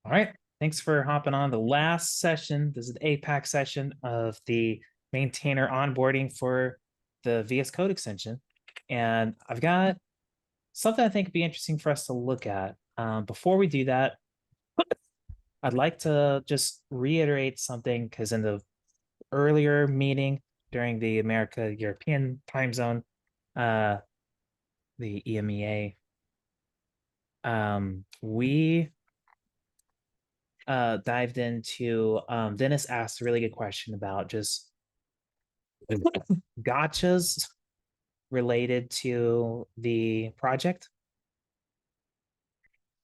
All right. Thanks for hopping on the last session. This is the APAC session of the maintainer onboarding for the VS Code extension. And I've got something I think would be interesting for us to look at. Before we do that, I'd like to just reiterate something because in the earlier meeting during the America European time zone, the EMEA, we dived into Dennis asked a really good question about just gotchas related to the project.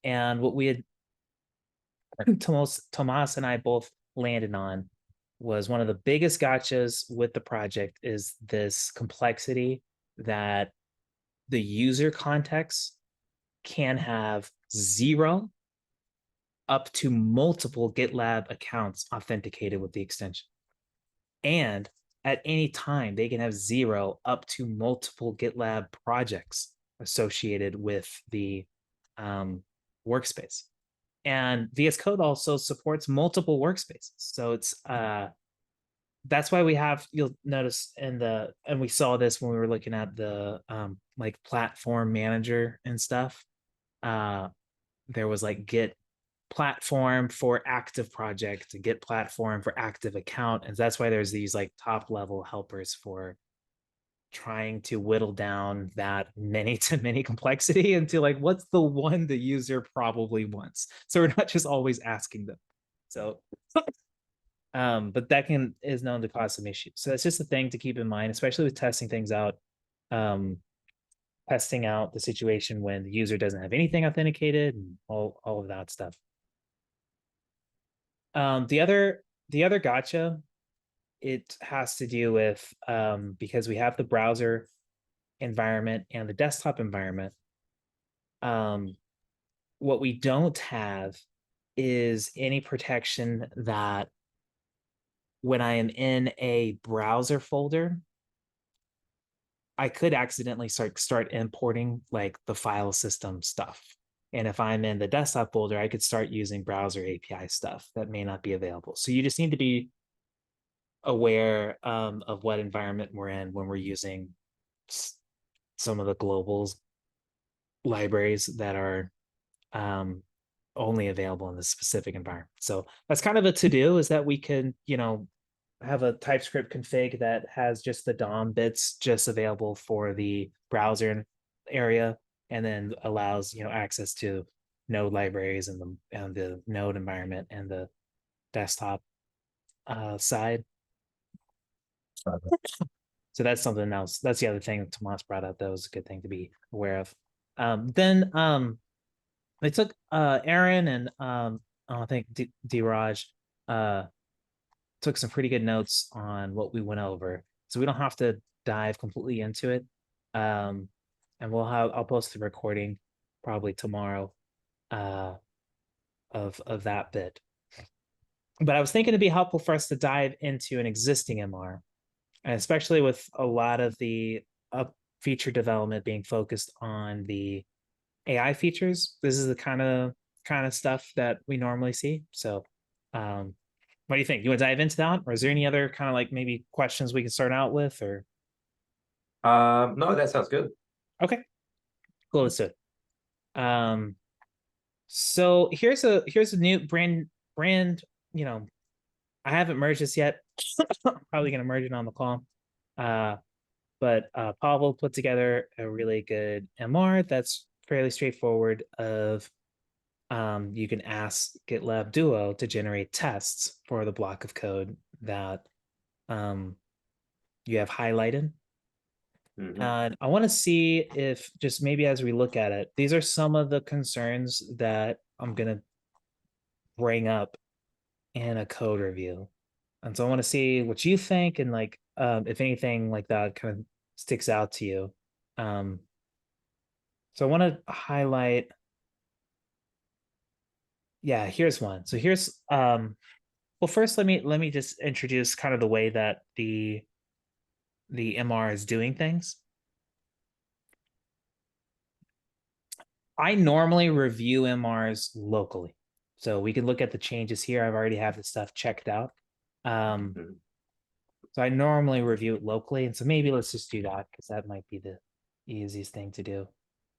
And what we had Tomas and I both landed on was one of the biggest gotchas with the project is this complexity that the user context can have 0 up to multiple GitLab accounts authenticated with the extension. And at any time, they can have 0 up to multiple GitLab projects associated with the workspace. And VS Code also supports multiple workspaces. So it's that's why we have, you'll notice and we saw this when we were looking at the like platform manager and stuff. There was like Git platform for active project, Git platform for active account. And that's why there's these like top level helpers for trying to whittle down that many to many complexity into like what's the one the user probably wants. So we're not just always asking them. So but that is known to cause some issues. So it's just a thing to keep in mind, especially with testing things out. Testing out the situation when the user doesn't have anything authenticated and all of that stuff. The other gotcha, it has to do with because we have the browser environment and the desktop environment. What we don't have is any protection that when I am in a browser folder, I could accidentally start importing like the file system stuff. And if I'm in the desktop folder, I could start using browser API stuff that may not be available. So you just need to be aware of what environment we're in when we're using some of the global libraries that are only available in this specific environment. So that's kind of a to-do, is that we can, have a TypeScript config that has just the DOM bits just available for the browser area, and then allows access to node libraries and the node environment and the desktop side. So that's something else. That's the other thing that Tomas brought up. That was a good thing to be aware of. Then they took Aaron and I think D-Raj took some pretty good notes on what we went over. So we don't have to dive completely into it. And I'll post the recording probably tomorrow of that bit. But I was thinking it'd be helpful for us to dive into an existing MR, and especially with a lot of the feature development being focused on the AI features. This is the kind of stuff that we normally see. So what do you think? You want to dive into that? Or is there any other kind of like maybe questions we can start out with? Or no, that sounds good. okay, cool, let's do it. So here's a new brand, I haven't merged this yet. Probably gonna merge it on the call. But Pavel put together a really good MR that's fairly straightforward of you can ask GitLab Duo to generate tests for the block of code that you have highlighted. And I want to see if just maybe as we look at it, these are some of the concerns that I'm going to bring up in a code review. And so I want to see what you think and like if anything like that kind of sticks out to you. So I want to highlight. Yeah, here's one. So here's well, first let me just introduce kind of the way that the MR is doing things. I normally review MRs locally. So we can look at the changes here. I've already have the stuff checked out. So I normally review it locally, and so maybe let's just do that because that might be the easiest thing to do.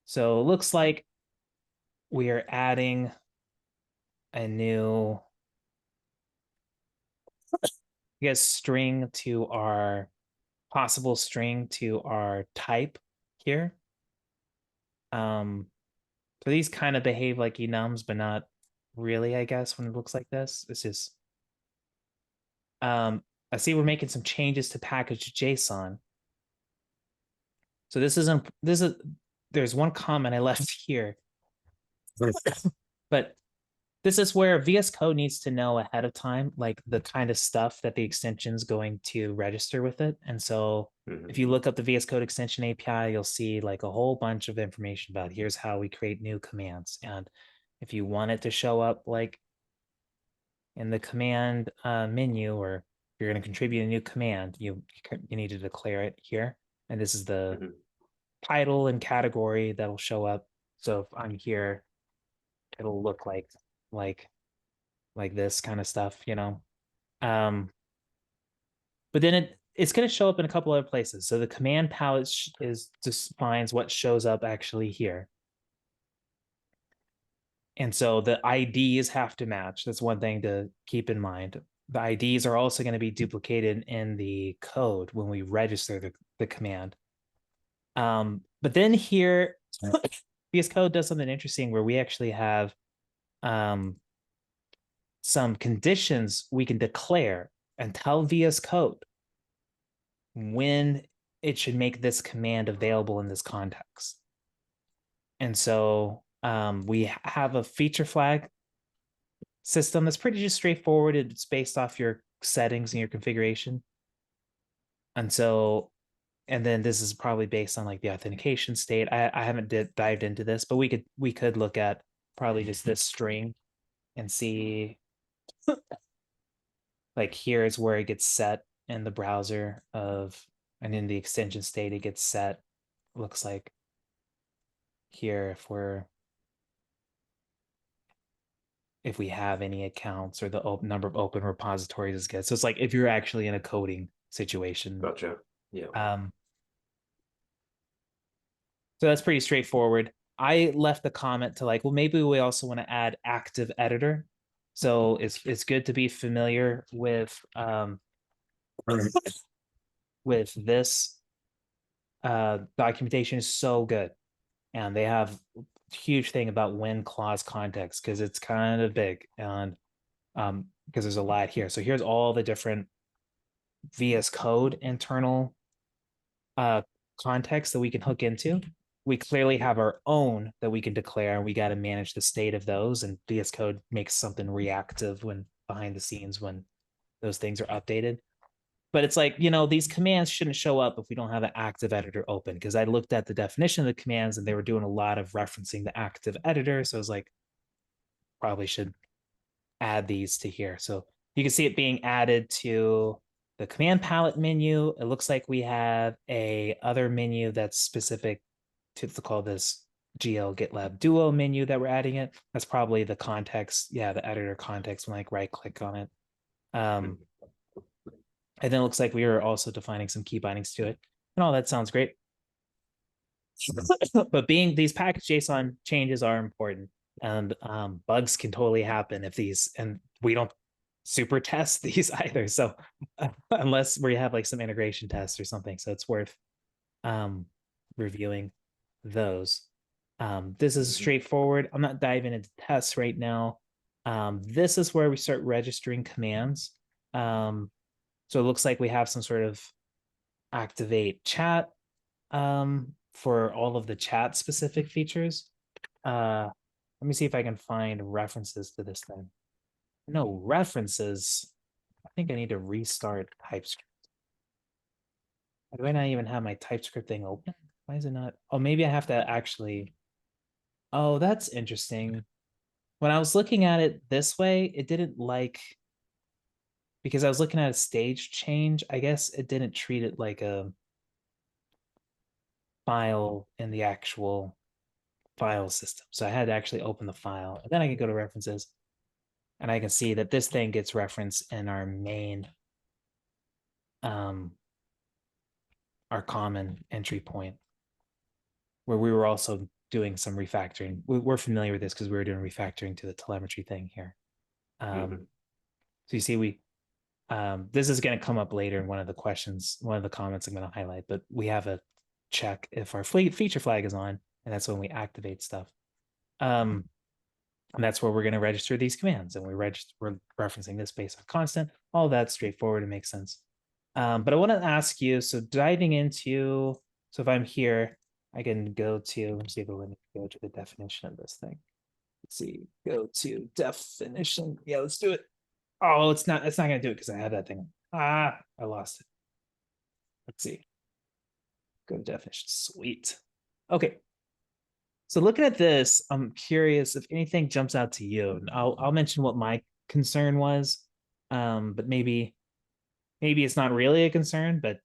So it looks like we are adding a new, I guess, string to our possible string to our type here. So these kind of behave like enums, but not really, I guess, when it looks like this. It's just I see we're making some changes to package JSON. So there's one comment I left here. But this is where VS Code needs to know ahead of time, like the kind of stuff that the extension's going to register with it. And so if you look up the VS Code extension API, you'll see like a whole bunch of information about here's how we create new commands. And if you want it to show up like in the command menu, or if you're going to contribute a new command, you need to declare it here. And this is the title and category that'll show up. So if I'm here, it'll look like this kind of stuff, you know. But then it's going to show up in a couple other places. So the command palette is just defines what shows up actually here. And so the IDs have to match. That's one thing to keep in mind. The IDs are also going to be duplicated in the code when we register the command. But then here, VS Code does something interesting where we actually have some conditions we can declare and tell VS Code when it should make this command available in this context. And so we have a feature flag system that's pretty just straightforward. It's based off your settings and your configuration. And so, and then this is probably based on like the authentication state. I haven't dived into this, but we could look at probably just this string and see like here's where it gets set in the browser and in the extension state it gets set. Looks like here if we have any accounts or the number of open repositories is good. So it's like if you're actually in a coding situation. Gotcha. Yeah. So that's pretty straightforward. I left the comment to like, well, maybe we also want to add active editor. So it's good to be familiar with this. Documentation is so good, and they have a huge thing about when clause context because it's kind of big, and because there's a lot here. So here's all the different VS Code internal context that we can hook into. We clearly have our own that we can declare, and we got to manage the state of those. And VS Code makes something reactive when behind the scenes when those things are updated. But it's like, you know, these commands shouldn't show up if we don't have an active editor open, because I looked at the definition of the commands and they were doing a lot of referencing the active editor. So I was like, probably should add these to here. So you can see it being added to the command palette menu. It looks like we have a other menu that's specific to call this GL GitLab Duo menu that we're adding it. That's probably the context. Yeah, the editor context when I like right click on it. And then it looks like we are also defining some key bindings to it. And all that sounds great. But being these package JSON changes are important, and bugs can totally happen if these, and we don't super test these either. So unless we have like some integration tests or something, so it's worth reviewing those. This is straightforward. I'm not diving into tests right now. This is where we start registering commands. So it looks like we have some sort of activate chat for all of the chat specific features. Let me see if I can find references to this thing. No references. I think I need to restart TypeScript. Do I not even have my TypeScript thing open? Why is it not? Oh, maybe I have to actually. Oh, that's interesting. When I was looking at it this way, it didn't like, because I was looking at a stage change. I guess it didn't treat it like a file in the actual file system. So I had to actually open the file, and then I could go to references. And I can see that this thing gets referenced in our main, our common entry point, where we were also doing some refactoring. We're familiar with this because we were doing refactoring to the telemetry thing here. So you see, this is going to come up later in one of the questions, one of the comments I'm going to highlight, but we have a check if our feature flag is on, and that's when we activate stuff. And that's where we're going to register these commands, and we're referencing this based on constant. All that's straightforward and makes sense. But I want to ask you, so diving into, so if I'm here, I can go to, let's see if let me go to the definition of this thing. Let's see, go to definition. Yeah, let's do it. Oh, it's not gonna do it because I have that thing. I lost it. Let's see. Go to definition. Sweet. Okay. So looking at this, I'm curious if anything jumps out to you. And I'll mention what my concern was. But maybe it's not really a concern, but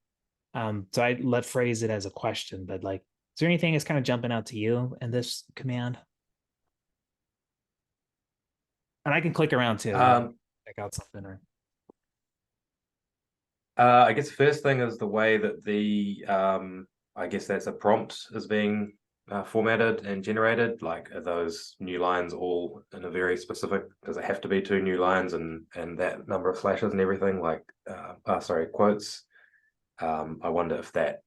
so I phrase it as a question, but like, is there anything that's kind of jumping out to you in this command? And I can click around too. Check out something or I guess the first thing is the way that the I guess that's a prompt is being formatted and generated. Like, are those new lines all in a very specific? Does it have to be 2 new lines and that number of slashes and everything? Like, sorry, quotes. I wonder if that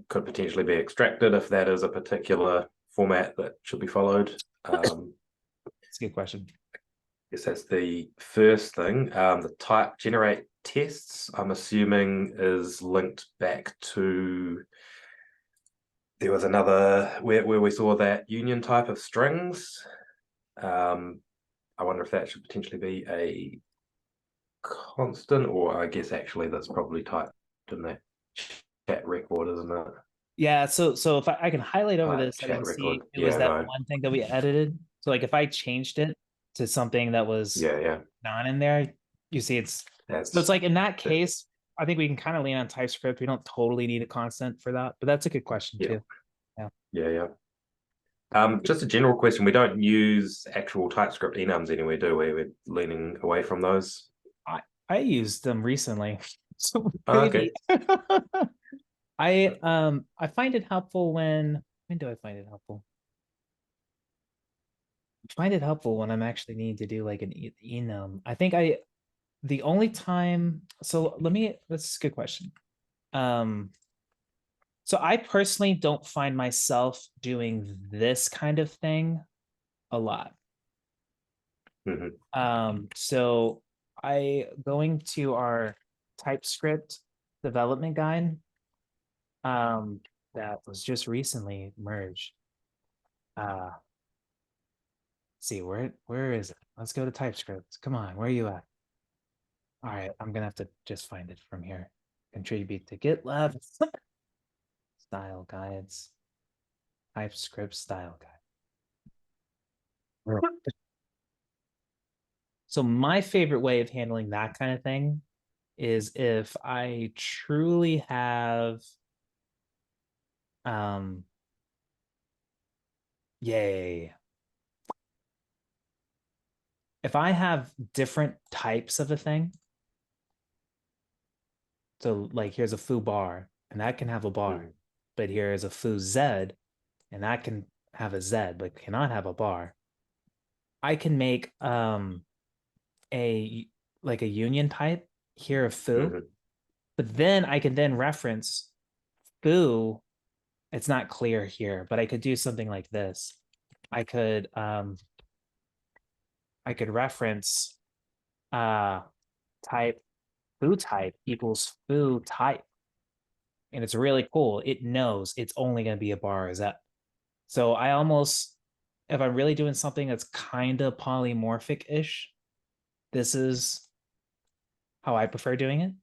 could potentially be extracted if that is a particular format that should be followed. it's a good question. Yes, that's the first thing. The type generate tests, I'm assuming, is linked back to, there was another where we saw that union type of strings. I wonder if that should potentially be a constant, or I guess actually that's probably typed in that chat record, isn't it? Yeah, so if I can highlight over this, I Chat can see record. it was Yeah, that no. one thing that we edited. So like if I changed it to something that was Yeah. not in there, you see it's so it's like in that case, I think we can kind of lean on TypeScript. We don't totally need a constant for that, but that's a good question too. Yeah. Just a general question. We don't use actual TypeScript enums anywhere, do we? We're leaning away from those. I used them recently, so Okay. maybe. I find it helpful when do I find it helpful? I find it helpful when I'm actually needing to do like an enum. I think the only time, so that's a good question. So I personally don't find myself doing this kind of thing a lot. So I going to our TypeScript development guide that was just recently merged. See where is it? Let's go to TypeScript. Come on, where are you at? All right, I'm gonna have to just find it from here. Contribute to GitLab style guides, TypeScript style guide. So my favorite way of handling that kind of thing is if I truly have yay. If I have different types of a thing, so like here's a foo bar, and that can have a bar, but here is a foo z, and that can have a z, but cannot have a bar. I can make a like a union type here of foo, but then I can then reference foo. It's not clear here, but I could do something like this. I could reference type foo type equals foo type. And it's really cool. It knows it's only going to be a bar as that. So I almost, if I'm really doing something that's kind of polymorphic-ish, this is how I prefer doing it.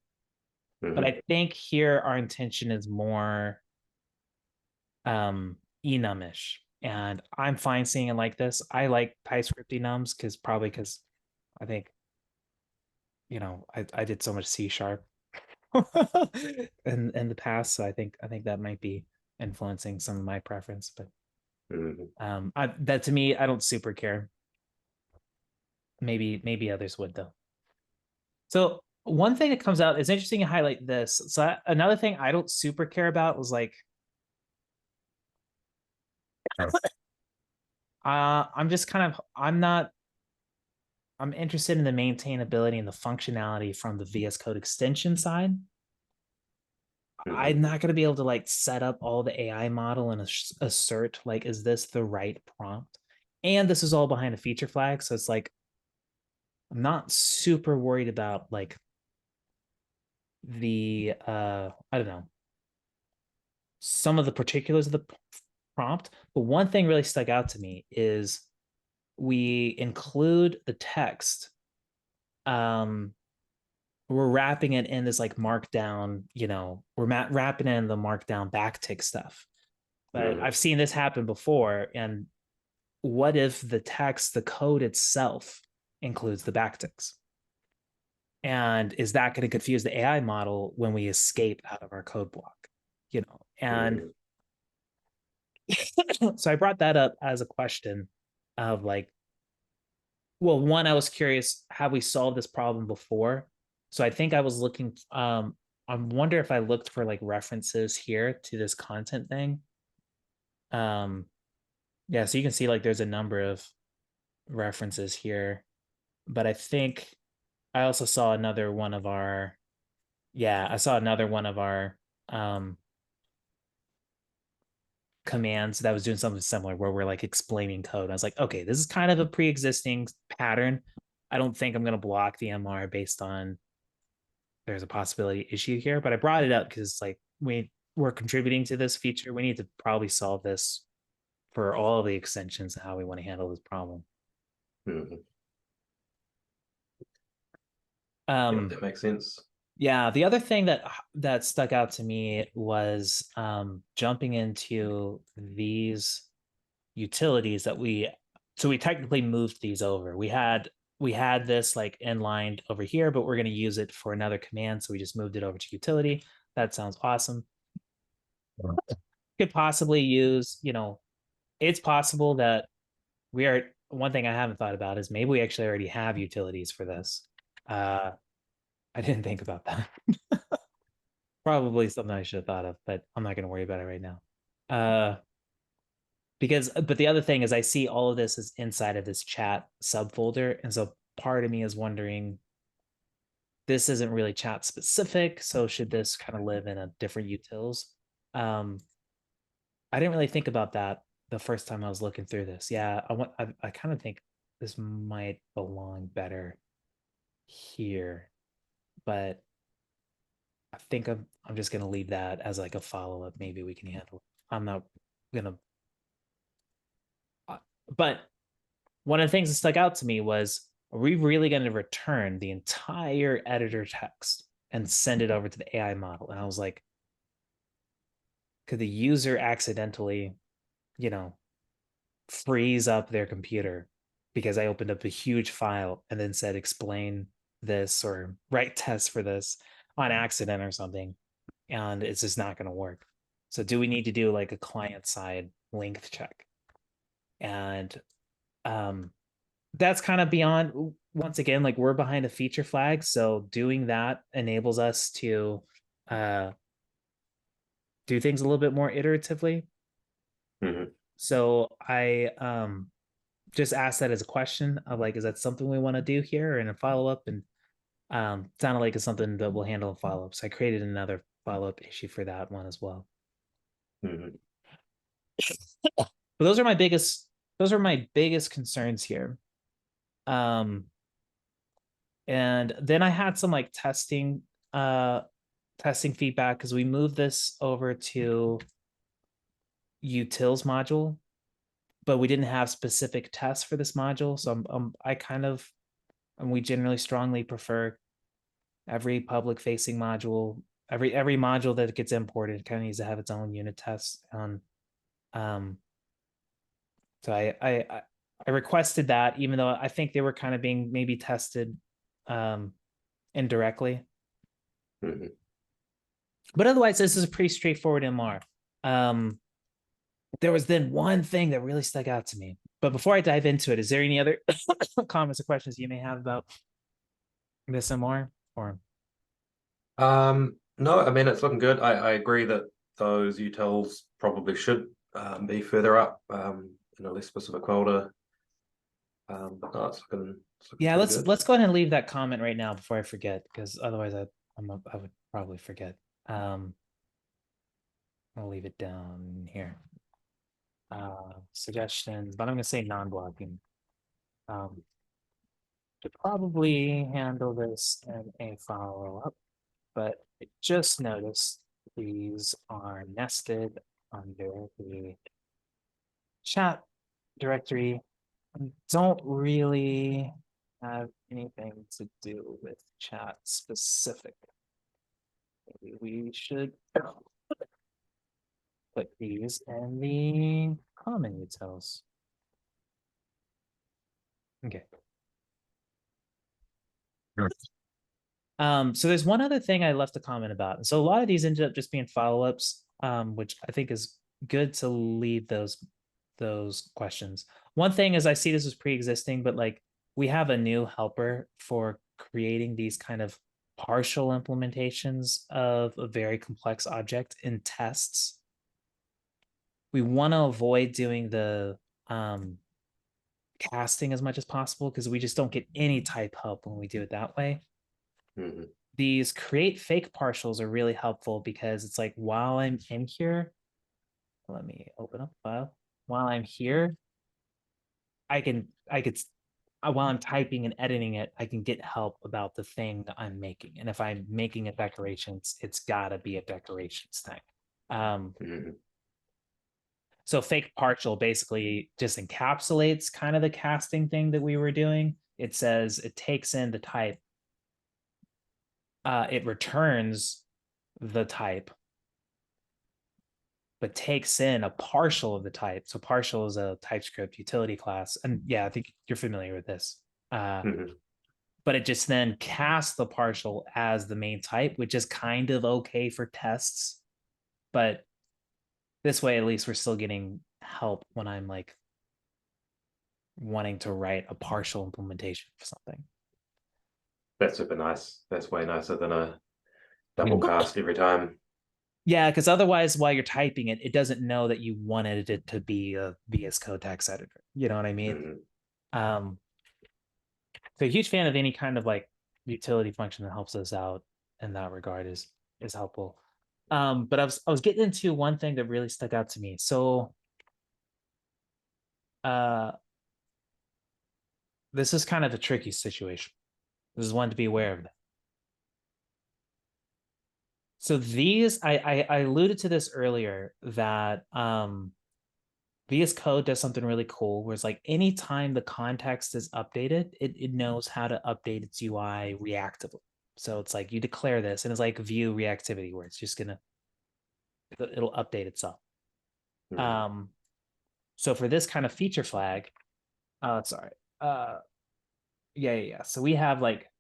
But I think here our intention is more enum-ish. And I'm fine seeing it like this. I like TypeScript enums because I think, I did so much C# in the past. So I think that might be influencing some of my preference. But that to me, I don't super care. maybe others would though. So one thing that comes out is interesting to highlight this. So another thing I don't super care about was like, I'm just kind of, I'm interested in the maintainability and the functionality from the VS Code extension side. I'm not going to be able to like set up all the AI model and assert like, is this the right prompt? And this is all behind a feature flag. So it's like, I'm not super worried about like the, I don't know, some of the particulars of the prompt. But one thing really stuck out to me is we include the text. We're wrapping it in this like markdown, we're wrapping in the markdown backtick stuff. But I've seen this happen before. And what if the text, the code itself includes the backticks? And is that going to confuse the AI model when we escape out of our code block? And so I brought that up as a question of like, well, one, I was curious, have we solved this problem before? So I think I was looking, I wonder if I looked for like references here to this content thing. Yeah, so you can see like there's a number of references here, but I think I also saw another one of our, I saw another one of our commands that was doing something similar where we're like explaining code. I was like, okay, this is kind of a pre-existing pattern. I don't think I'm going to block the MR based on there's a possibility issue here, but I brought it up because like we're contributing to this feature. We need to probably solve this for all of the extensions and how we want to handle this problem. That makes sense. Yeah, the other thing that stuck out to me was jumping into these utilities that we technically moved these over. We had this like inlined over here, but we're going to use it for another command, so we just moved it over to utility. That sounds awesome. Could possibly use, it's possible that one thing I haven't thought about is maybe we actually already have utilities for this. I didn't think about that. Probably something I should have thought of, but I'm not going to worry about it right now. But the other thing is I see all of this is inside of this chat subfolder. And so part of me is wondering, this isn't really chat specific. So should this kind of live in a different utils? I didn't really think about that the first time I was looking through this. Yeah, I kind of think this might belong better here, but I think I'm just gonna leave that as like a follow-up. Maybe we can handle it. I'm not gonna, but one of the things that stuck out to me was, are we really going to return the entire editor text and send it over to the AI model? And I was like, could the user accidentally, freeze up their computer because I opened up a huge file and then said, explain this or write tests for this on accident or something? And it's just not going to work. So do we need to do like a client side length check? And that's kind of beyond, once again, like we're behind a feature flag. So doing that enables us to do things a little bit more iteratively. So I just asked that as a question of like, is that something we want to do here in a follow-up? And sounded like it's something that we'll handle in follow-up. So I created another follow-up issue for that one as well. But those are my biggest concerns here. And then I had some like testing feedback because we moved this over to utils module, but we didn't have specific tests for this module. So we generally strongly prefer every public facing module, every module that gets imported kind of needs to have its own unit tests on. So I requested that, even though I think they were kind of being maybe tested indirectly. But otherwise, this is a pretty straightforward MR. There was then one thing that really stuck out to me. But before I dive into it, is there any other comments or questions you may have about this and more? Or No, I mean it's looking good. I agree that those utils probably should be further up in a less specific folder. But no, it's looking yeah, pretty let's good. go ahead and leave that comment right now before I forget, because otherwise I would probably forget. I'll leave it down here. Suggestions, but I'm gonna say non-blocking. To probably handle this in a follow-up, but I just noticed these are nested under the chat directory and don't really have anything to do with chat specific. Maybe we should put these in the common utils. Okay. So there's one other thing I left a comment about. And so a lot of these ended up just being follow-ups, which I think is good to leave those questions. One thing is I see this as pre-existing, but like we have a new helper for creating these kind of partial implementations of a very complex object in tests. We want to avoid doing the casting as much as possible because we just don't get any type help when we do it that way. Mhm. These create fake partials are really helpful because it's like while I'm in here, let me open up a file. While I'm here, I could while I'm typing and editing it, I can get help about the thing that I'm making. And if I'm making a decorations, it's gotta be a decorations thing. Mhm. So fake partial basically just encapsulates kind of the casting thing that we were doing. It says it takes in the type. It returns the type, but takes in a partial of the type. So partial is a TypeScript utility class. And yeah, I think you're familiar with this. Mhm. But it just then casts the partial as the main type, which is kind of okay for tests. But this way, at least we're still getting help when I'm like wanting to write a partial implementation for something. That's super nice. That's way nicer than a double cast every time. Yeah, because otherwise, while you're typing it, it doesn't know that you wanted it to be a VS Code text editor. You know what I mean? Mhm. Um, so a huge fan of any kind of like utility function that helps us out in that regard is helpful. But I was getting into one thing that really stuck out to me. So this is kind of a tricky situation. This is one to be aware of. So these I alluded to this earlier that VS Code does something really cool where it's like anytime the context is updated, it knows how to update its UI reactively. So it's like you declare this and it's like view reactivity where it's just it'll update itself. Mhm. So for this kind of feature flag, sorry. Yeah. So we have like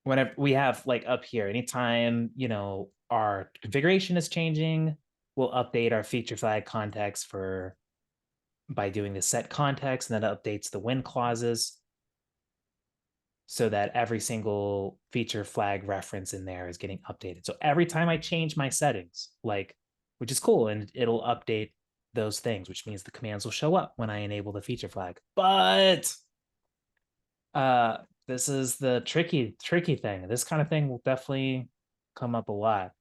whenever we have like up here, anytime our configuration is changing, we'll update our feature flag context by doing the set context, and that updates the when clauses so that every single feature flag reference in there is getting updated. So every time I change my settings, like, which is cool, and it'll update those things, which means the commands will show up when I enable the feature flag. But this is the tricky thing. This kind of thing will definitely come up a lot.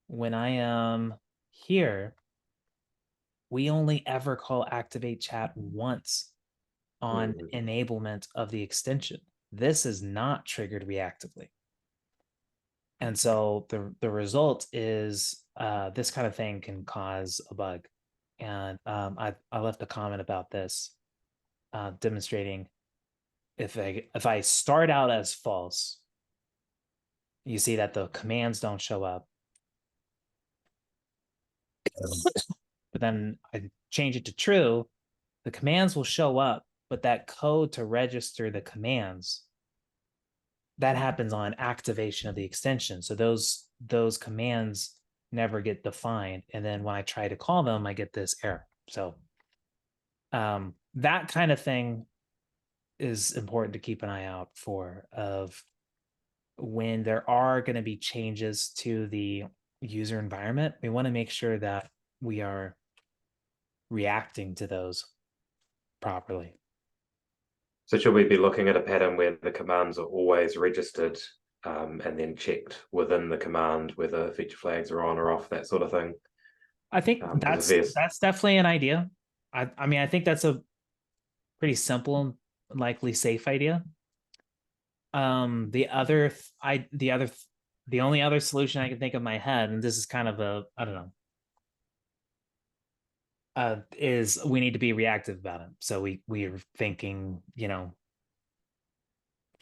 When I am here, we only ever call activate chat once on Mhm. enablement of the extension. This is not triggered reactively. And so the result is this kind of thing can cause a bug. And I left a comment about this demonstrating if I start out as false, you see that the commands don't show up. But then I change it to true, the commands will show up, but that code to register the commands, that happens on activation of the extension. So those commands never get defined. And then when I try to call them, I get this error. So that kind of thing is important to keep an eye out for, of when there are going to be changes to the user environment. We want to make sure that we are reacting to those properly. So should we be looking at a pattern where the commands are always registered and then checked within the command whether feature flags are on or off, that sort of thing? I think that's definitely an idea. I mean, I think that's a pretty simple and likely safe idea. The only other solution I can think of in my head, and this is kind of a, I don't know, is we need to be reactive about it. So we're thinking,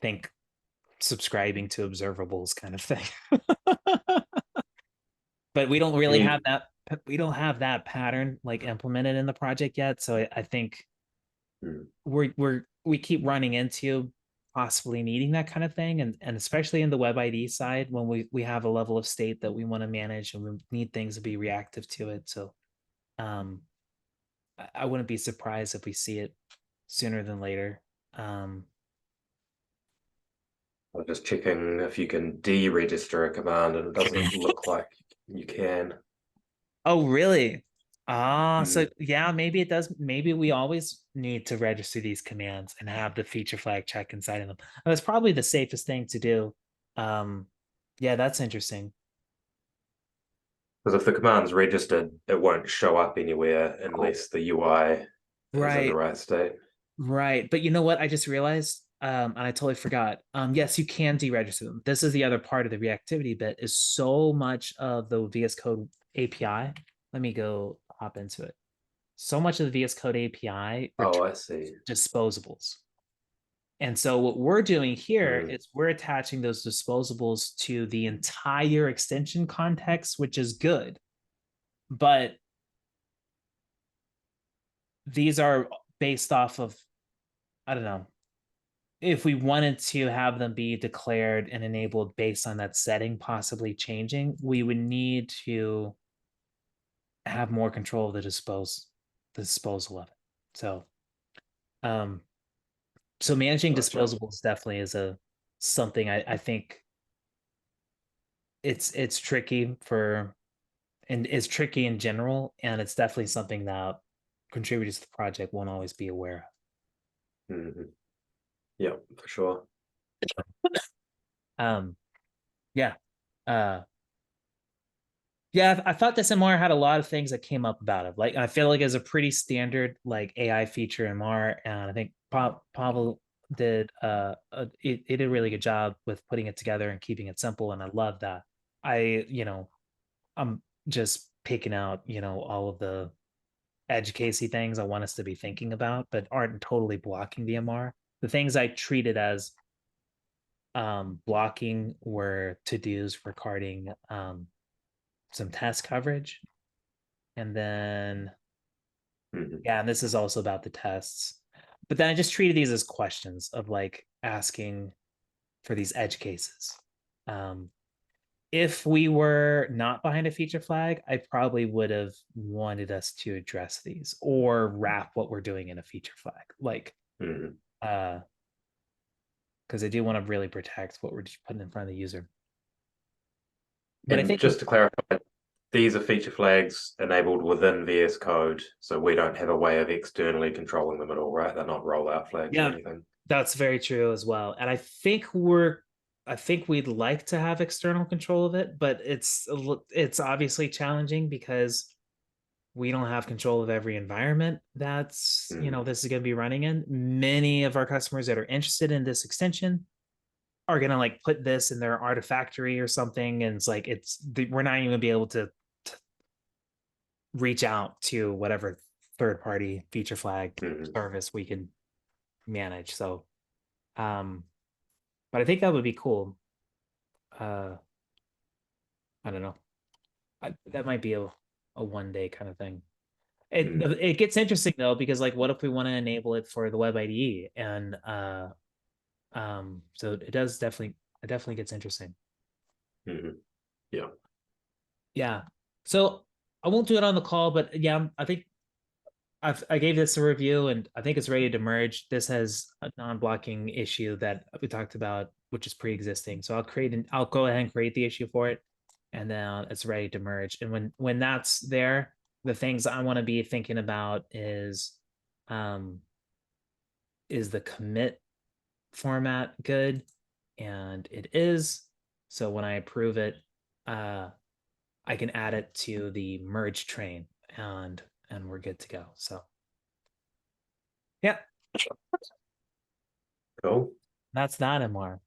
think subscribing to observables kind of thing. But we don't really have that. We don't have that pattern like implemented in the project yet. So I think we keep running into possibly needing that kind of thing, and especially in the web ID side, when we have a level of state that we want to manage and we need things to be reactive to it. So I wouldn't be surprised if we see it sooner than later. I'm just checking if you can deregister a command, and it doesn't look like you can. Oh, really? So yeah, maybe it does. Maybe we always need to register these commands and have the feature flag check inside of them. That's probably the safest thing to do. Yeah, that's interesting. Because if the command's registered, it won't show up anywhere unless the UI is in the Right, right state. right. But you know what? I just realized, and I totally forgot. Yes, you can deregister them. This is the other part of the reactivity bit, is so much of the VS Code API. Let me go hop into it. So much of the VS Code API Oh, I see. disposables. And so what we're doing here Mm. is we're attaching those disposables to the entire extension context, which is good. But these are based off of, I don't know, if we wanted to have them be declared and enabled based on that setting possibly changing, we would need to have more control of the disposal of it. So managing Gotcha. disposables definitely is something I think it's tricky for, and it's tricky in general, and it's definitely something that contributors to the project won't always be aware Mm-hmm. Yeah, for sure. of. Yeah. Uh yeah, I thought this MR had a lot of things that came up about it. Like, I feel like it's a pretty standard like AI feature in MR, and I think Pavel did he did a really good job with putting it together and keeping it simple, and I love that. I'm just picking out, all of the edge casey things I want us to be thinking about, but aren't totally blocking the MR. The things I treated as blocking were to-dos regarding some test coverage. And then, yeah, and this is also about the tests. But then I just treated these as questions of like asking for these edge cases. If we were not behind a feature flag, I probably would have wanted us to address these or wrap what we're doing in a feature flag. Like, because I do want to really protect what we're just putting in front of the user. But I And think, just to clarify, these are feature flags enabled within VS Code, so we don't have a way of externally controlling them at all, right? They're not rollout flags or yeah, anything. that's very true as well. And I think we'd like to have external control of it, but it's obviously challenging because we don't have control of every environment that's, this is going to be running in. Many of our customers that are interested in this extension are going to like put this in their artifactory or something, and it's like we're not even going to be able to reach out to whatever third party feature flag service we can manage. So but I think that would be cool. I don't know. That might be a one day kind of thing. It gets interesting though, because like, what if we want to enable it for the web IDE? And so it definitely gets interesting. Yeah. Yeah. So I won't do it on the call, but yeah, I think I gave this a review and I think it's ready to merge. This has a non-blocking issue that we talked about, which is pre-existing. So I'll go ahead and create the issue for it, and then it's ready to merge. And when that's there, the things I want to be thinking about is the commit format good? And it is. So when I approve it, I can add it to the merge train and we're good to go. So yeah, Cool. that's that MR.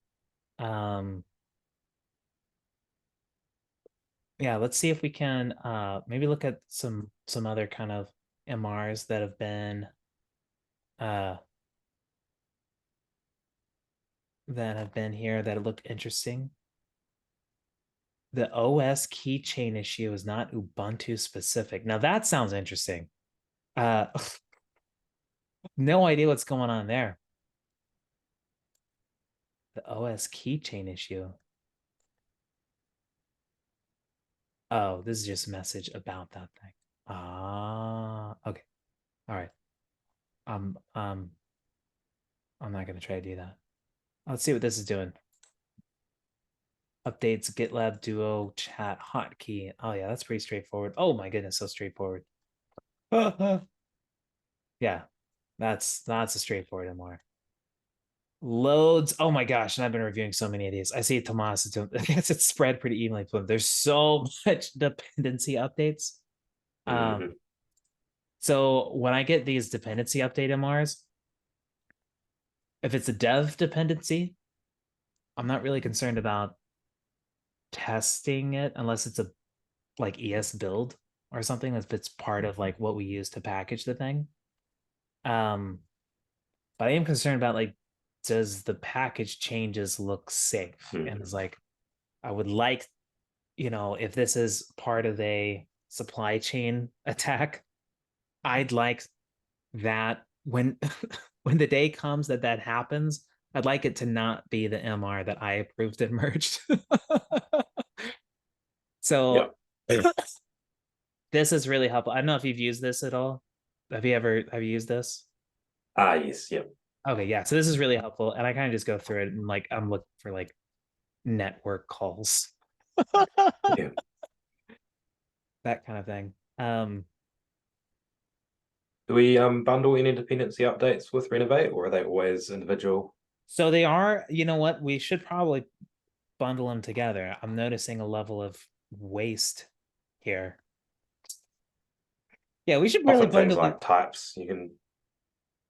Yeah, let's see if we can maybe look at some other kind of MRs that have been uh here that look interesting. The OS keychain issue is not Ubuntu specific. Now that sounds interesting. Uh no idea what's going on there. The OS keychain issue. Oh, this is just a message about that thing. Ah, okay. All right. I'm not gonna try to do that. Let's see what this is doing. Updates GitLab Duo chat hotkey. Oh yeah, that's pretty straightforward. Oh my goodness, so straightforward. Yeah, that's a straightforward MR. Loads. Oh my gosh, and I've been reviewing so many of these. I see Tomas is doing. I guess it's spread pretty evenly. There's so much dependency updates. Mhm. So when I get these dependency update MRs, if it's a dev dependency, I'm not really concerned about testing it unless it's a like ES build or something if it's part of like what we use to package the thing. Um, but I am concerned about like, does the package changes look safe? And it's like, I would like, if this is part of a supply chain attack, I'd like that when when the day comes that happens, I'd like it to not be the MR that I approved and merged. Yeah. So this is really helpful. I don't know if you've used this at all. Have you used this? Yes, yeah. Okay, yeah. So this is really helpful. And I kind of just go through it and like I'm looking for like network calls. Yeah. That kind of thing. Do we bundle any dependency updates with Renovate, or are they always individual? So they are, you know what? We should probably bundle them together. I'm noticing a level of waste here. Yeah, we should really Often things bundle it. like types, you can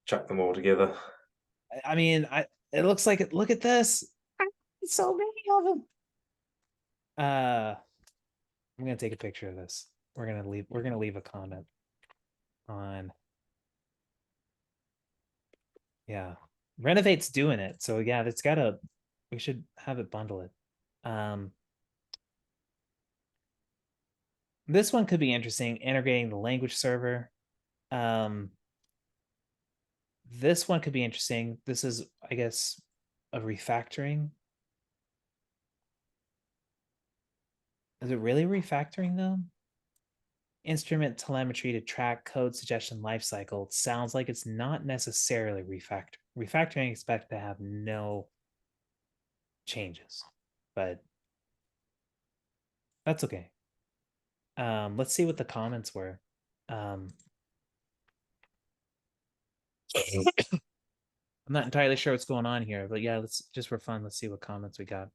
chuck them all together. I mean, it looks like it. Look at this. So many of them. I'm gonna take a picture of this. We're gonna leave a comment on, yeah. Renovate's doing it. So yeah, we should have it bundle it. This one could be interesting, integrating the language server. This one could be interesting. This is, I guess, a refactoring. Is it really refactoring though? Instrument telemetry to track code suggestion lifecycle. It sounds like it's not necessarily refactor. Refactoring expect to have no changes, but that's okay. Let's see what the comments were. I'm not entirely sure what's going on here, but yeah, let's just for fun, let's see what comments we got.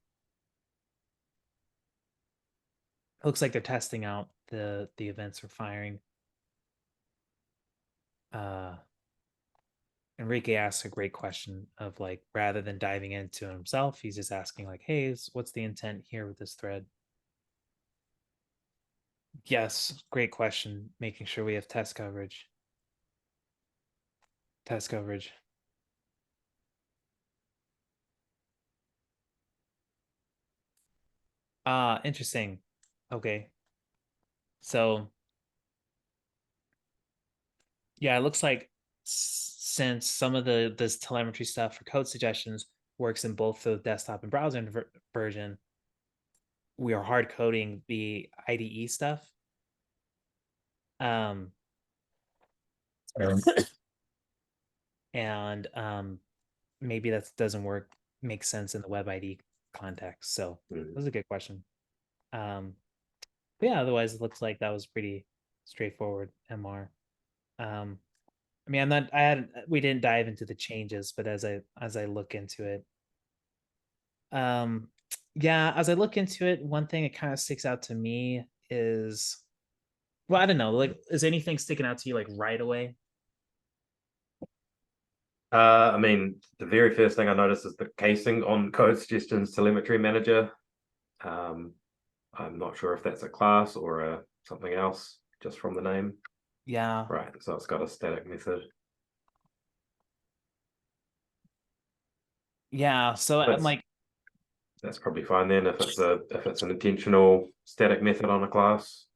It looks like they're testing out the events for firing. Enrique asks a great question of like, rather than diving into it himself, he's just asking like, hey, what's the intent here with this thread? Yes, great question. Making sure we have test coverage. Test coverage. Interesting. Okay. So yeah, it looks like since some of this telemetry stuff for code suggestions works in both the desktop and browser version, we are hard coding the IDE stuff. Um, and maybe that doesn't make sense in the web ID context. So that was a good question. But yeah, otherwise it looks like that was pretty straightforward MR. I mean, we didn't dive into the changes, but as I look into it, yeah, as I look into it, one thing that kind of sticks out to me is, well, I don't know, like, is anything sticking out to you like right away? I mean, the very first thing I noticed is the casing on Code Suggestions Telemetry Manager. I'm not sure if that's a class or something else, just from the name. Yeah. Right, so it's got a static method. Yeah. So I'm like, that's probably fine then if it's an intentional static method on a class.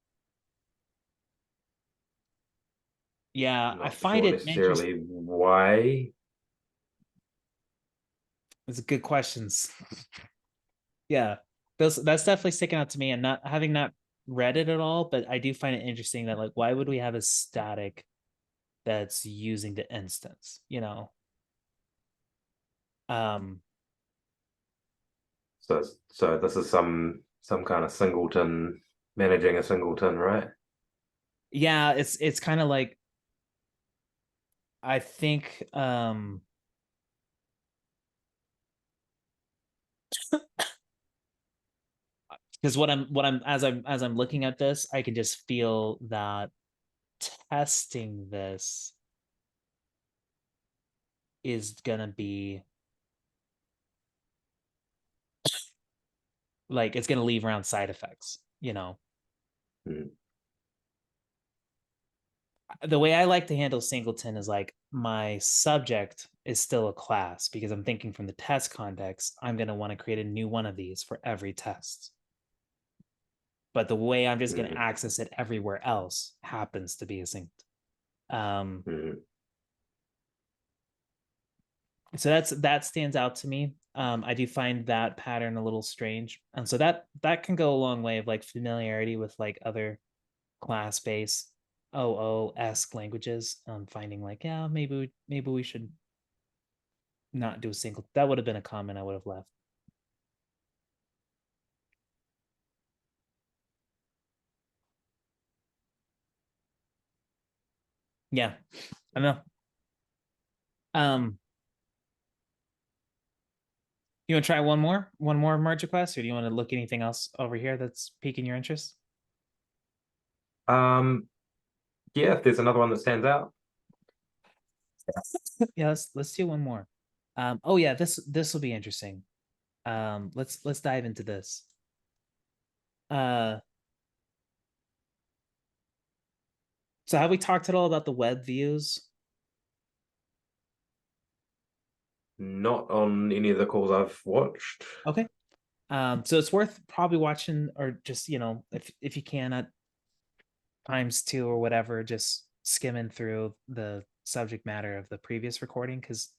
yeah, I Not find sure it interesting. necessarily why. It's good questions. Yeah. That's definitely sticking out to me, and not read it at all, but I do find it interesting that, like, why would we have a static that's using the instance, you know? Um, So this is some kind of singleton managing a singleton, right? yeah, it's kind of like, I think because what I'm as I'm looking at this, I can just feel that testing this is gonna be like, it's gonna leave around side effects, you know. Hmm. The way I like to handle singleton is like, my subject is still a class, because I'm thinking from the test context, I'm going to want to create a new one of these for every test. But the way I'm just going to Hmm. access it everywhere else happens to be a singleton. Hmm. So that stands out to me. I do find that pattern a little strange, and so that can go a long way of like familiarity with like other class-based OO-esque languages. Finding like, yeah, maybe we should not do a single. That would have been a comment I would have left. Yeah, I know. Um, you want to try one more merge request, or do you want to look anything else over here that's piquing your interest? Yeah, if there's another one that stands out. Yeah, let's do one more. Oh yeah, this will be interesting. Let's dive into this. Uh, so have we talked at all about the web views? Not on any of the calls I've watched. Okay. So it's worth probably watching, or just, you know, if you can, at times 2 or whatever, just skimming through the subject matter of the previous recording, because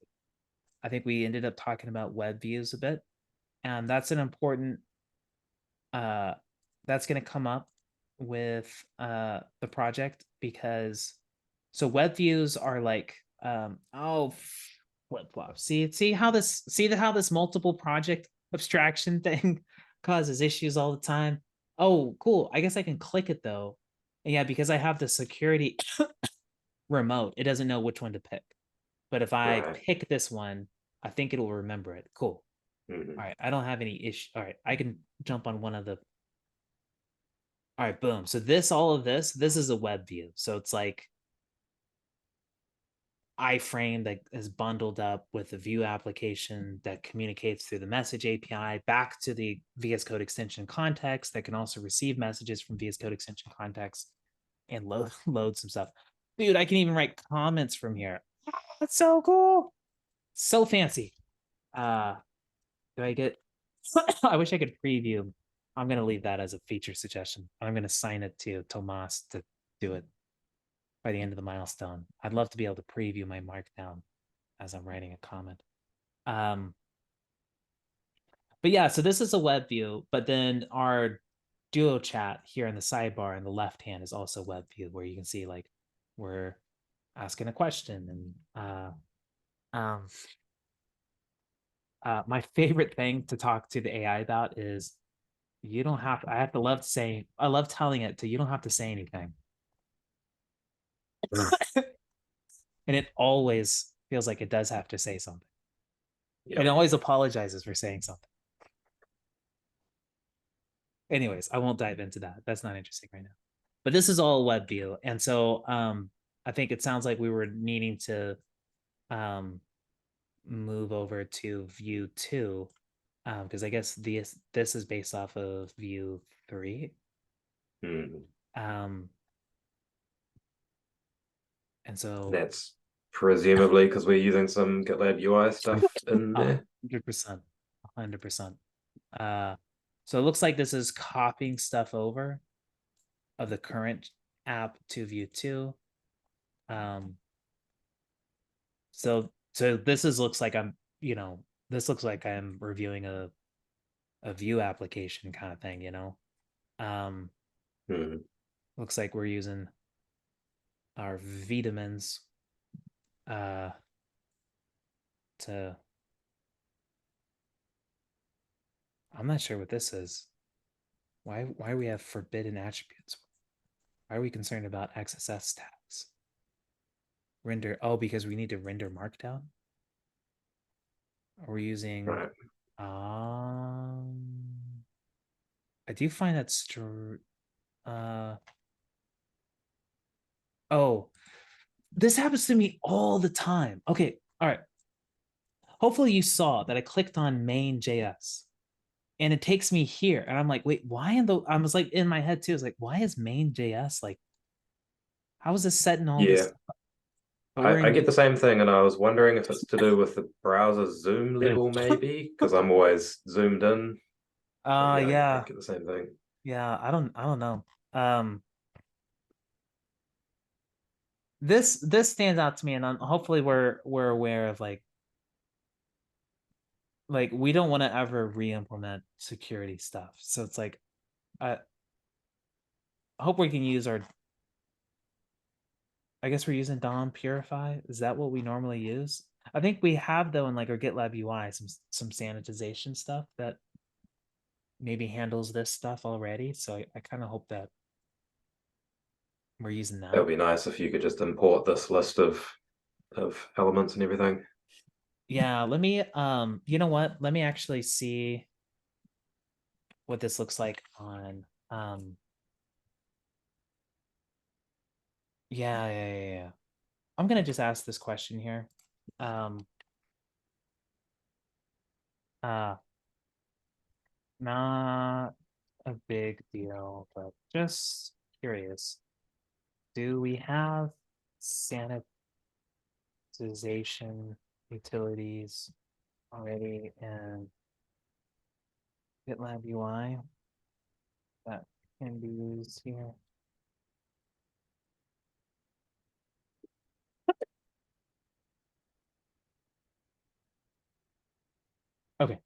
I think we ended up talking about web views a bit, and that's an important that's going to come up with the project, because so web views are like, flip flop. See how this multiple project abstraction thing causes issues all the time. Oh, cool. I guess I can click it though. And yeah, because I have the security remote, it doesn't know which one to pick. But if I Right. pick this one, I think it will remember it. Cool. Hmm. All right. I don't have any issue. All right. I can jump on one of the. All right. Boom. So all of this is a web view. So it's like iframe that is bundled up with a view application that communicates through the message API back to the VS Code extension context that can also receive messages from VS Code extension context and load some stuff. Dude, I can even write comments from here. That's so cool. So fancy. Do I get I wish I could preview. I'm gonna leave that as a feature suggestion. I'm gonna sign it to Tomas to do it by the end of the milestone. I'd love to be able to preview my markdown as I'm writing a comment. Um, but yeah, so this is a web view, but then our Duo chat here in the sidebar in the left hand is also Webview, where you can see like we're asking a question. And my favorite thing to talk to the AI about is you don't have to, I love telling it to, you don't have to say anything. And it always feels like it does have to say something. Yeah. It always apologizes for saying something. Anyways, I won't dive into that. That's not interesting right now. But this is all Webview. And so I think it sounds like we were needing to move over to View 2, because I guess this is based off of View 3. And so That's presumably because we're using some GitLab UI stuff in there. 100%. 100%. So it looks like this is copying stuff over of the current app to View 2. So this looks like this looks like I'm reviewing a View application kind of thing, Looks like we're using our vitamins to, I'm not sure what this is. Why we have forbidden attributes? Why are we concerned about XSS tags? Render, oh, because we need to render markdown? Are we using Right. I do find that oh, this happens to me all the time. Okay, all right. Hopefully you saw that I clicked on main.js and it takes me here. And I'm like, wait, why I was like in my head too. I was like, why is main.js like, how is this setting all this Yeah. stuff up? But we're I in get the same thing, and I was wondering if it's to do with the browser zoom level, maybe, because I'm always zoomed in. But yeah, I yeah. get the same thing. Yeah, I don't know. This stands out to me, and hopefully we're aware of like we don't want to ever re-implement security stuff. So it's like I hope we can use I guess we're using DOM Purify. Is that what we normally use? I think we have though in like our GitLab UI some sanitization stuff that maybe handles this stuff already. So I kind of hope that we're using That that. would be nice if you could just import this list of elements and everything. Yeah, let me you know what? Let me actually see what this looks like on yeah. I'm gonna just ask this question here. Uh Not a big deal, but just curious. Do we have sanitization utilities already in GitLab UI that can be used here? Okay,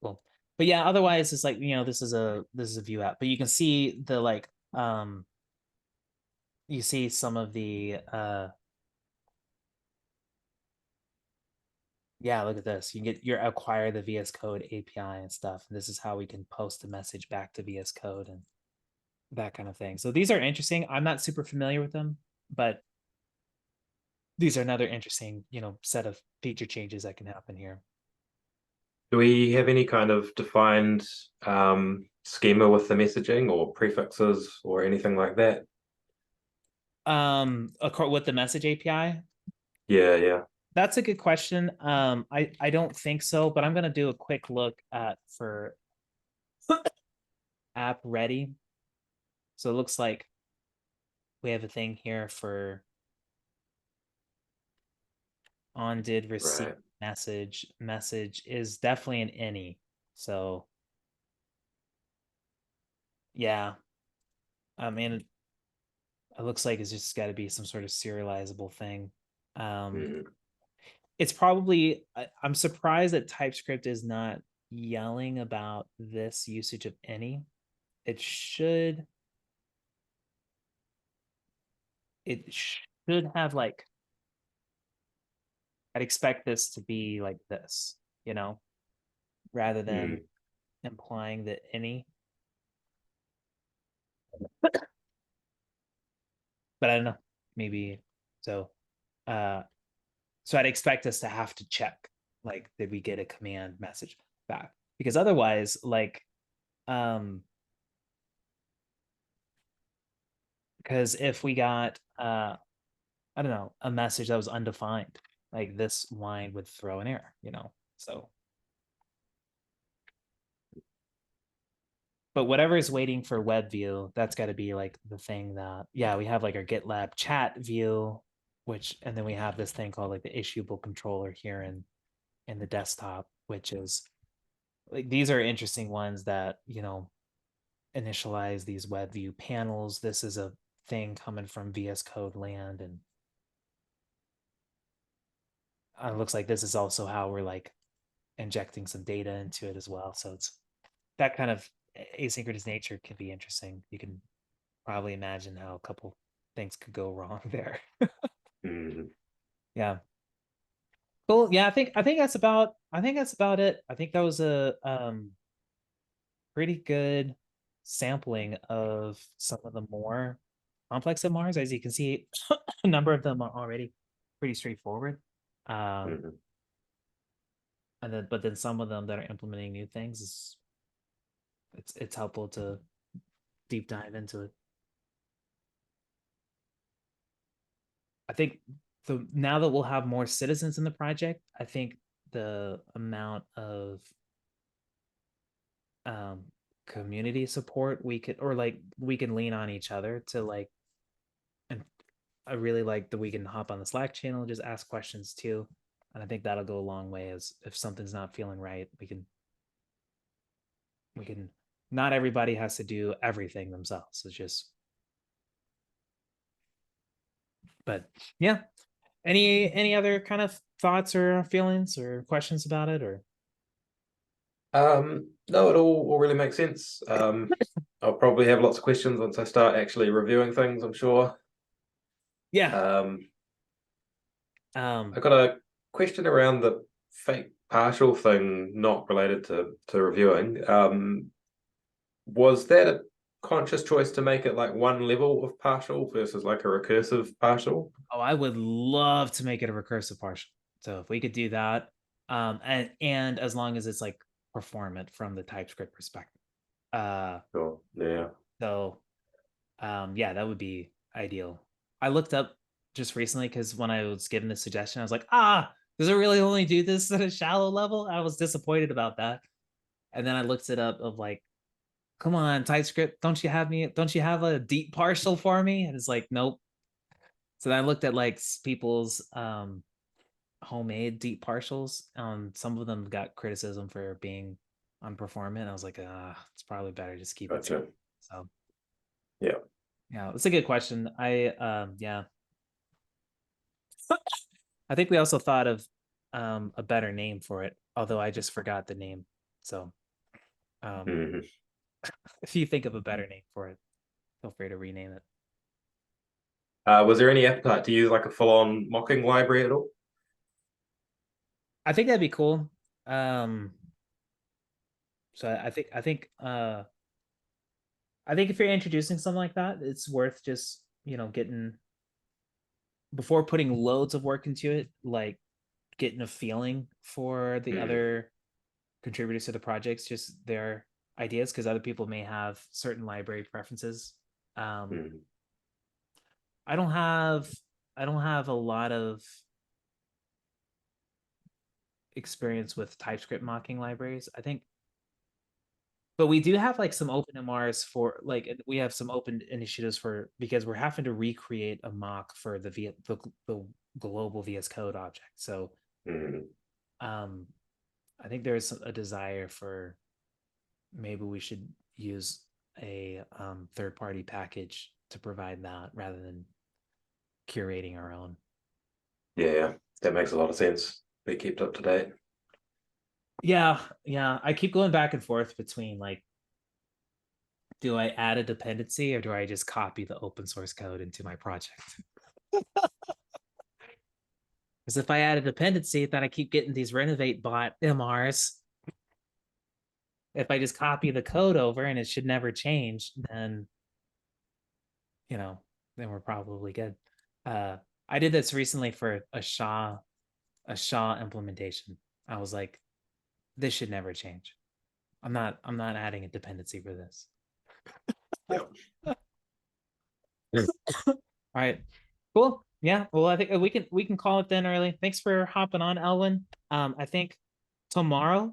cool. But yeah, otherwise it's like, this is a view app, but you can see the you see some of the yeah, look at this. You get your acquire the VS Code API and stuff. And this is how we can post a message back to VS Code and that kind of thing. So these are interesting. I'm not super familiar with them, but these are another interesting, set of feature changes that can happen here. Do we have any kind of defined schema with the messaging or prefixes or anything like that? With the message API, Yeah. that's a good question. I don't think so, but I'm gonna do a quick look for app ready. So it looks like we have a thing here for on did receive Right. message is definitely an any. So yeah, I mean, it looks like it's just got to be some sort of serializable thing. It's probably, I'm surprised that TypeScript is not yelling about this usage of any. it should have like, I'd expect this to be like this, rather than implying that any, but I don't know, maybe so. So I'd expect us to have to check, like, did we get a command message back? Because otherwise, like, because if we got I don't know, a message that was undefined, like this line would throw an error, so. But whatever is waiting for Webview, that's got to be like the thing that, yeah, we have like our GitLab chat view, and then we have this thing called like the issuable controller here in the desktop, which is like, these are interesting ones that, initialize these Webview panels. This is a thing coming from VS Code land, and it looks like this is also how we're like injecting some data into it as well. So it's that kind of asynchronous nature can be interesting. You can probably imagine how a couple things could go wrong there. Yeah. Cool. Yeah, I think that's about it. I think that was a pretty good sampling of some of the more complex MRs. As you can see, a number of them are already pretty straightforward. And then some of them that are implementing new things is it's helpful to deep dive into it. I think now that we'll have more citizens in the project, I think the amount of community support we can lean on each other to like, and I really like that we can hop on the Slack channel and just ask questions too. And I think that'll go a long way, as if something's not feeling right, we can not everybody has to do everything themselves. It's just, but yeah. Any other kind of thoughts or feelings or questions about it, or? No, it all really makes sense. I'll probably have lots of questions once I start actually reviewing things, I'm sure. Yeah. I got a question around the fake partial thing, not related to reviewing. Was that a conscious choice to make it like one level of partial versus like a recursive partial? Oh, I would love to make it a recursive partial. So if we could do that, and as long as it's like performant from the TypeScript perspective. Sure. Yeah. So yeah, that would be ideal. I looked up just recently because when I was given this suggestion, I was like, does it really only do this at a shallow level? I was disappointed about that. And then I looked it up of like, come on, TypeScript, don't you have a deep partial for me? And it's like, nope. So then I looked at like people's homemade deep partials. Some of them got criticism for being unperformant. I was like, it's probably better just keep it. So yeah, it's a good question. Yeah, I think we also thought of a better name for it, although I just forgot the name. So if you think of a better name for it, feel free to rename it. Was there any appetite to use like a full-on mocking library at all? I think that'd be cool. So I think if you're introducing something like that, it's worth just, getting, before putting loads of work into it, like getting a feeling for the other contributors to the projects, just their ideas, because other people may have certain library preferences. I don't have a lot of experience with TypeScript mocking libraries, I think. But we do have like some open MRs for like, we have some open initiatives for, because we're having to recreate a mock for the global VS Code object. So I think there's a desire for, maybe we should use a third-party package to provide that rather than curating our own. Yeah, that makes a lot of sense. Be kept up to date. Yeah, I keep going back and forth between like do I add a dependency or do I just copy the open source code into my project? Because if I add a dependency, then I keep getting these renovate bot MRs. If I just copy the code over and it should never change, then then we're probably good. I did this recently for a SHA implementation. I was like, this should never change. I'm not adding a dependency for this. Yep. All right. Cool. Yeah. Well, I think we can call it then early. Thanks for hopping on, Elwin. I think tomorrow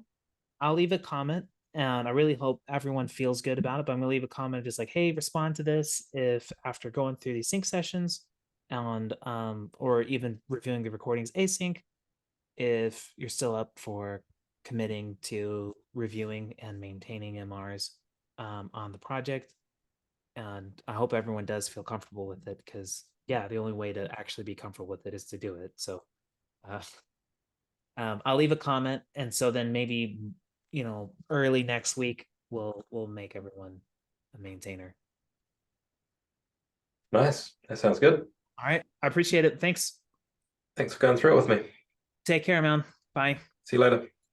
I'll leave a comment, and I really hope everyone feels good about it. But I'm gonna leave a comment just like, hey, respond to this if after going through these sync sessions and or even reviewing the recordings async, if you're still up for committing to reviewing and maintaining MRs on the project. And I hope everyone does feel comfortable with it, because yeah, the only way to actually be comfortable with it is to do it. So I'll leave a comment, and so then maybe early next week we'll make everyone a maintainer. Nice. That sounds good. All right, I appreciate it. Thanks. Thanks for going through it with me. Take care, man. Bye. See you later.